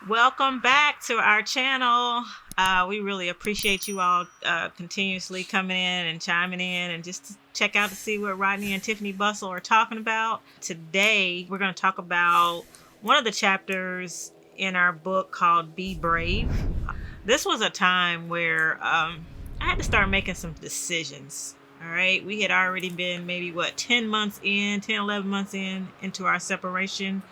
Welcome back to our channel. We really appreciate you all continuously coming in and chiming in and just to check out to see what Rodney and Tiffany Bustle are talking about. Today, we're going to talk about one of the chapters in our book called Be Brave. This was a time where I had to start making some decisions. All right. We had already been maybe 10 months in, 10, 11 months into our separation.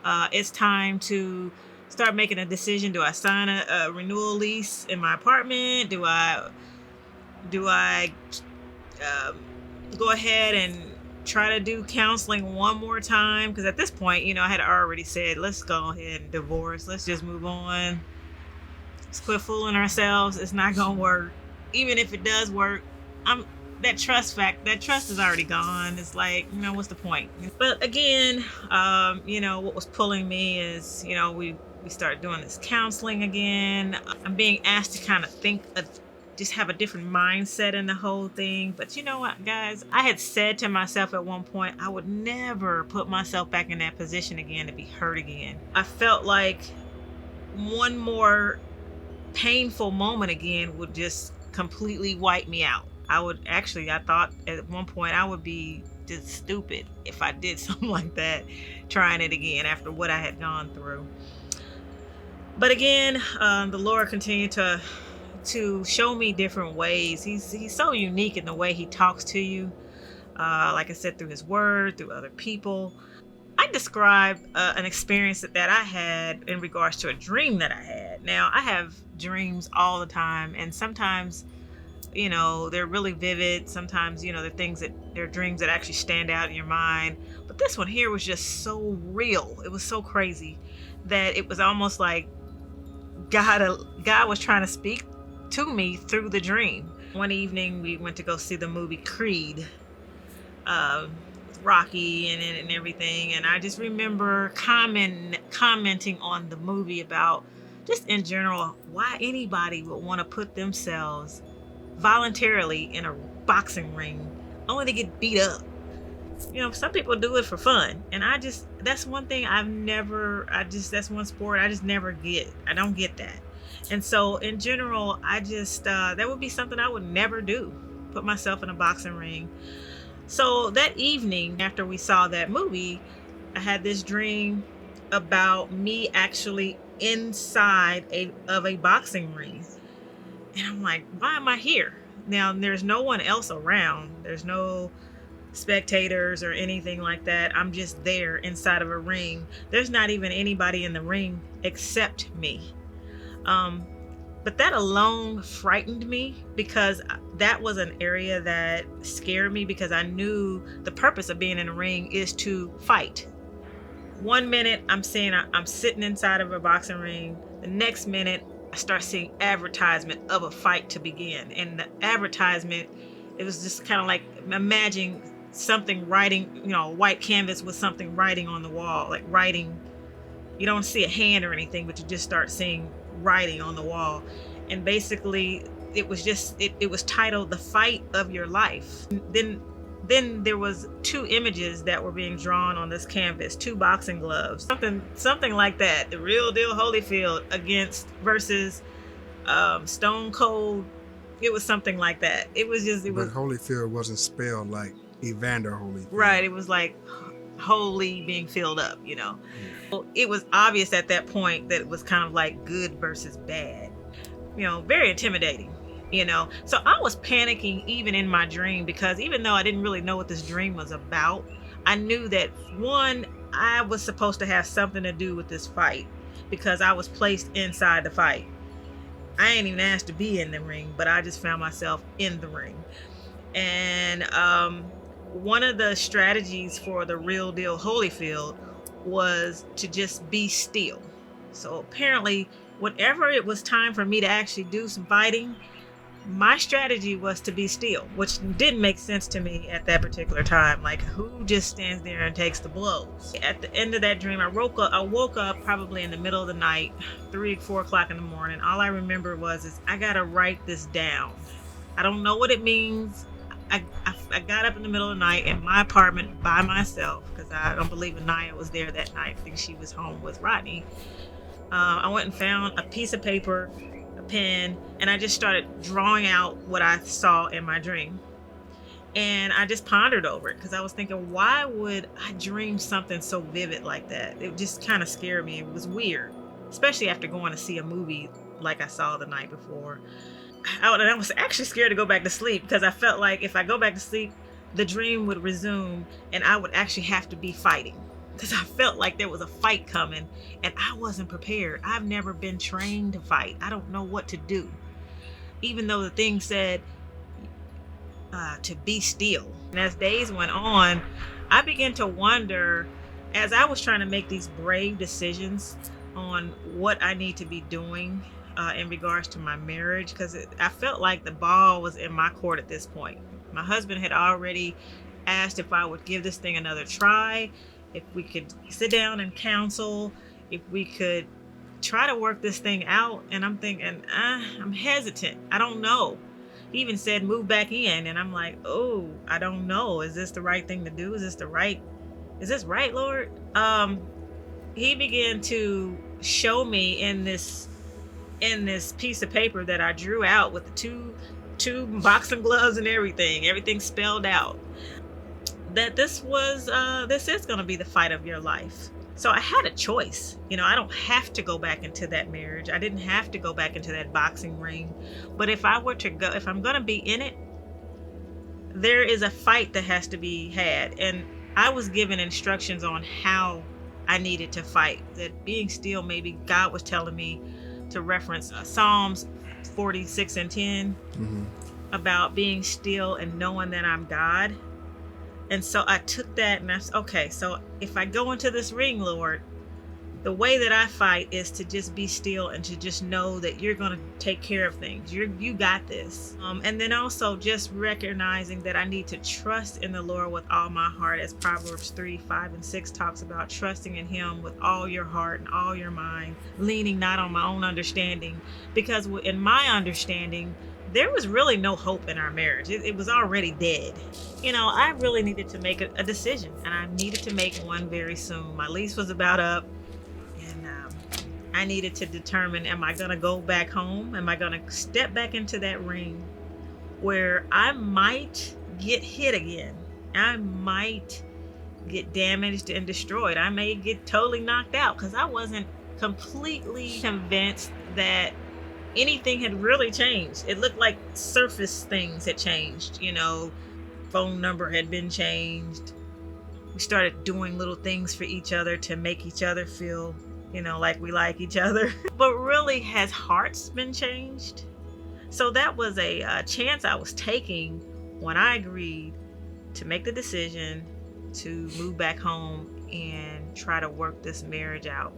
It's time to start making a decision. Do I sign a renewal lease in my apartment? Do I go ahead and try to do counseling one more time? Because at this point, I had already said, let's go ahead and divorce. Let's just move on. Let's quit fooling ourselves. It's not gonna work. Even if it does work, that trust is already gone. It's like, what's the point? But again, what was pulling me is, we started doing this counseling again. I'm being asked to kind of just have a different mindset in the whole thing. But you know what, guys? I had said to myself at one point, I would never put myself back in that position again to be hurt again. I felt like one more painful moment again would just completely wipe me out. I thought at one point I would be just stupid if I did something like that, trying it again after what I had gone through. But again, the Lord continued to show me different ways. He's so unique in the way he talks to you. Like I said, through his word, through other people. I described an experience that I had in regards to a dream that I had. Now, I have dreams all the time, and sometimes they're really vivid. Sometimes, they're dreams that actually stand out in your mind. But this one here was just so real. It was so crazy that it was almost like God was trying to speak to me through the dream. One evening, we went to go see the movie Creed, Rocky and everything. And I just remember commenting on the movie about just in general, why anybody would want to put themselves voluntarily in a boxing ring only to get beat up. Some people do it for fun, and that's one thing that's one sport I just never get. I don't get that. And so in general, that would be something I would never do, put myself in a boxing ring. So that evening after we saw that movie, I had this dream about me actually inside of a boxing ring. And I'm like, why am I here? Now, there's no one else around. There's no spectators or anything like that. I'm just there inside of a ring. There's not even anybody in the ring except me. But that alone frightened me, because that was an area that scared me, because I knew the purpose of being in a ring is to fight. One minute I'm sitting inside of a boxing ring. The next minute I start seeing advertisement of a fight to begin. And the advertisement, it was just kind of like imagining something writing, a white canvas with something writing on the wall, like writing. You don't see a hand or anything, but you just start seeing writing on the wall. And basically it was titled The Fight of Your Life. Then there was two images that were being drawn on this canvas, two boxing gloves, something like that. The Real Deal Holyfield versus Stone Cold. It was something like that. But Holyfield wasn't spelled like Evander Holyfield. Right. It was like holy being filled up, Yeah. So it was obvious at that point that it was kind of like good versus bad, very intimidating. So I was panicking even in my dream, because even though I didn't really know what this dream was about, I knew that one, I was supposed to have something to do with this fight, because I was placed inside the fight. I ain't even asked to be in the ring, but I just found myself in the ring. And one of the strategies for the Real Deal Holyfield was to just be still. So apparently, whenever it was time for me to actually do some fighting, my strategy was to be still, which didn't make sense to me at that particular time. Like, who just stands there and takes the blows? At the end of that dream, I woke up probably in the middle of the night, 3-4 o'clock in the morning. All I remember is I gotta write this down. I don't know what it means. I got up in the middle of the night in my apartment by myself, because I don't believe Anaya was there that night. I think she was home with Rodney. I went and found a piece of paper, a pen, and I just started drawing out what I saw in my dream. And I just pondered over it because I was thinking, why would I dream something so vivid like that? It just kind of scared me. It was weird, especially after going to see a movie like I saw the night before. I was actually scared to go back to sleep because I felt like if I go back to sleep, the dream would resume and I would actually have to be fighting because I felt like there was a fight coming and I wasn't prepared. I've never been trained to fight. I don't know what to do. Even though the thing said to be still. And as days went on, I began to wonder as I was trying to make these brave decisions on what I need to be doing in regards to my marriage, because I felt like the ball was in my court at this point. My husband had already asked if I would give this thing another try, if we could sit down and counsel, if we could try to work this thing out. And I'm thinking, I'm hesitant. I don't know. He even said move back in, and I'm like, oh, I don't know. Is this the right thing to do? Is this right, Lord? He began to show me in this piece of paper that I drew out with the two boxing gloves and everything spelled out, that this is going to be the fight of your life. So I had a choice. I don't have to go back into that marriage. I didn't have to go back into that boxing ring. But if I'm going to be in it, there is a fight that has to be had. And I was given instructions on how I needed to fight. That being still, maybe God was telling me to reference Psalms 46 and 10 about being still and knowing that I'm God. And so I took that and I said, okay, so if I go into this ring, Lord, the way that I fight is to just be still and to just know that you're going to take care of things. You got this. And then also just recognizing that I need to trust in the Lord with all my heart, as Proverbs 3, 5, and 6 talks about, trusting in him with all your heart and all your mind, leaning not on my own understanding. Because in my understanding, there was really no hope in our marriage. It was already dead. I really needed to make a decision, and I needed to make one very soon. My lease was about up, and I needed to determine, am I going to go back home? Am I going to step back into that ring where I might get hit again? I might get damaged and destroyed. I may get totally knocked out because I wasn't completely convinced that anything had really changed. It looked like surface things had changed. Phone number had been changed. We started doing little things for each other to make each other feel, like we like each other. But really, has hearts been changed? So that was a chance I was taking when I agreed to make the decision to move back home and try to work this marriage out.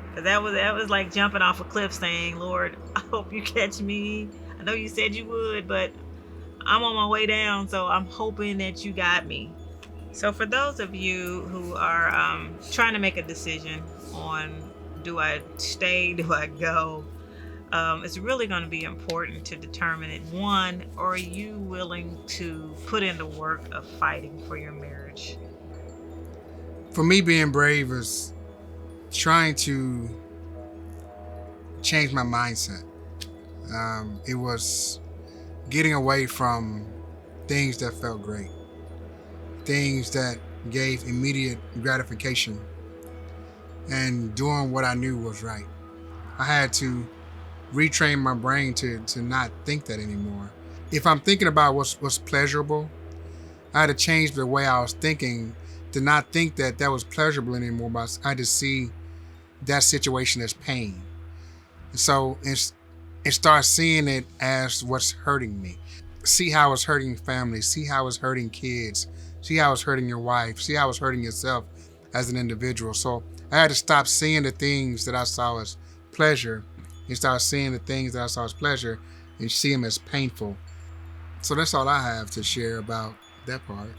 Because that was like jumping off a cliff saying, Lord, I hope you catch me. I know you said you would, but I'm on my way down, so I'm hoping that you got me. So for those of you who are trying to make a decision on, do I stay, do I go? It's really going to be important to determine it. One, are you willing to put in the work of fighting for your marriage? For me, being brave is trying to change my mindset. It was getting away from things that felt great, things that gave immediate gratification, and doing what I knew was right. I had to retrain my brain to not think that anymore. If I'm thinking about what's pleasurable, I had to change the way I was thinking to not think that was pleasurable anymore, but I had to see that situation as pain. And so and start seeing it as what's hurting me. See how it's hurting family, see how it's hurting kids, see how it's hurting your wife, see how it's hurting yourself as an individual. So I had to stop seeing the things that I saw as pleasure and start seeing the things that I saw as pleasure and see them as painful. So that's all I have to share about that part.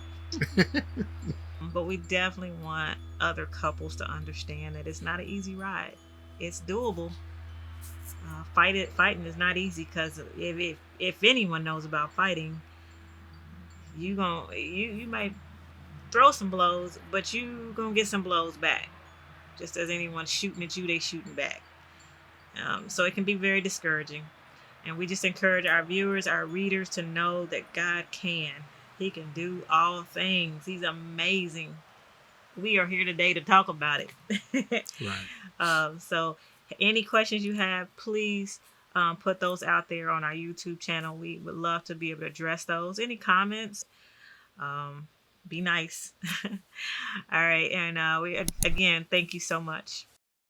But we definitely want other couples to understand that it's not an easy ride. It's doable. Fighting is not easy, because if anyone knows about fighting, you might throw some blows, but you gonna get some blows back. Just as anyone shooting at you, they shooting back. So it can be very discouraging. And we just encourage our viewers, our readers to know that God can. He can do all things. He's amazing. We are here today to talk about it. Right. So, any questions you have, please put those out there on our YouTube channel. We would love to be able to address those. Any comments? Um, be nice. All right. And we, again, thank you so much.